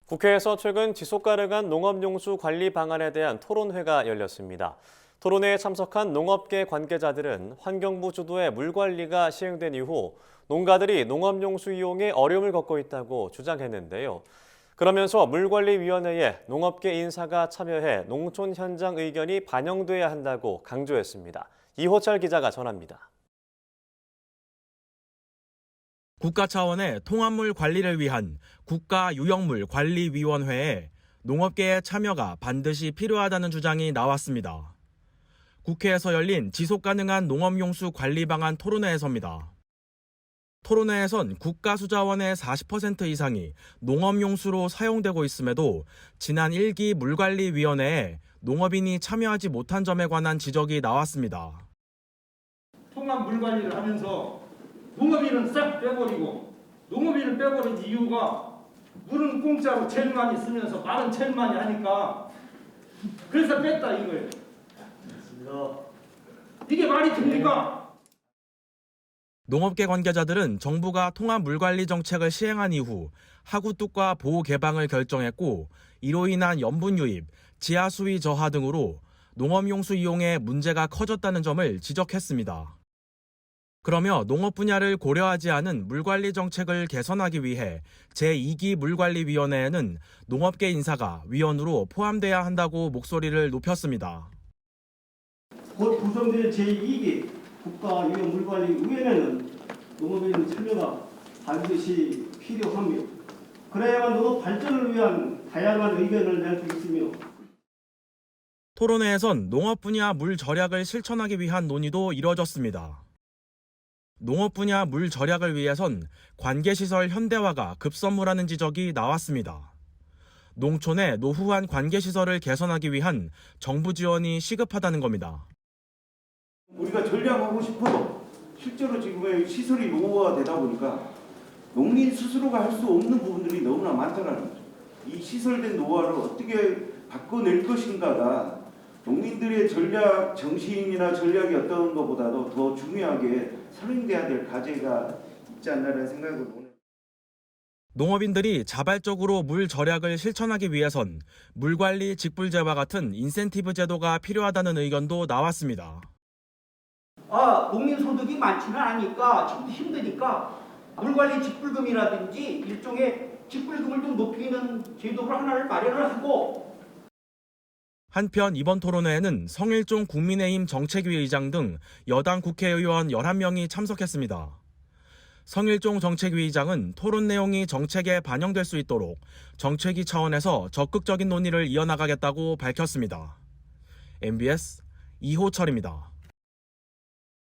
국회에서 최근 지속 가능한 농업용수 관리 방안에 대한 토론회가 열렸습니다. 토론회에 참석한 농업계 관계자들은 환경부 주도의 물 관리가 시행된 이후 농가들이 농업용수 이용에 어려움을 겪고 있다고 주장했는데요. 그러면서 물관리위원회에 농업계 인사가 참여해 농촌 현장 의견이 반영돼야 한다고 강조했습니다. 이호철 기자가 전합니다. 국가 차원의 통합물 관리를 위한 국가유형물관리위원회에 농업계의 참여가 반드시 필요하다는 주장이 나왔습니다. 국회에서 열린 지속가능한 농업용수 관리 방안 토론회에서입니다. 토론회에선 국가수자원의 40% 이상이 농업용수로 사용되고 있음에도 지난 1기 물관리위원회에 농업인이 참여하지 못한 점에 관한 지적이 나왔습니다. 통합 물관리를 하면서 농업인은 싹 빼버리고 농업인을 빼버린 이유가 물은 공짜로 제일 많이 쓰면서 말은 제일 많이 하니까 그래서 뺐다 이거예요. 이게 말이 됩니까? 농업계 관계자들은 정부가 통합 물관리 정책을 시행한 이후 하구 뚝과 보호 개방을 결정했고 이로 인한 염분 유입, 지하 수위 저하 등으로 농업용수 이용에 문제가 커졌다는 점을 지적했습니다. 그러며 농업 분야를 고려하지 않은 물관리 정책을 개선하기 위해 제2기 물관리위원회에는 농업계 인사가 위원으로 포함돼야 한다고 목소리를 높였습니다. 곧 구성될 제2기 국가유형물관리위원회는 농업인 참여가 반드시 필요하며 그래야만 농업 발전을 위한 다양한 의견을 낼 수 있으며 토론회에선 농업 분야 물 절약을 실천하기 위한 논의도 이뤄졌습니다. 농업 분야 물 절약을 위해선 관계시설 현대화가 급선무라는 지적이 나왔습니다. 농촌의 노후한 관계시설을 개선하기 위한 정부 지원이 시급하다는 겁니다. 우리가 전략하고 싶어도 실제로 지금의 시설이 노후화되다 보니까 농민 스스로가 할 수 없는 부분들이 너무나 많다는 거죠. 이 시설된 노후화를 어떻게 바꿔낼 것인가가 농민들의 전략 정신이나 전략이 어떤 것보다도 더 중요하게 설명돼야 될 과제가 있지 않나라는 생각을 오늘. 농업인들이 자발적으로 물 절약을 실천하기 위해선 물관리 직불제와 같은 인센티브 제도가 필요하다는 의견도 나왔습니다. 농민 소득이 많지는 않으니까 지금도 힘드니까 물관리 직불금이라든지 일종의 직불금을 좀 높이는 제도를 하나를 마련을 하고 한편 이번 토론회에는 성일종 국민의힘 정책위 의장 등 여당 국회의원 11명이 참석했습니다. 성일종 정책위 의장은 토론 내용이 정책에 반영될 수 있도록 정책위 차원에서 적극적인 논의를 이어나가겠다고 밝혔습니다. MBS 이호철입니다.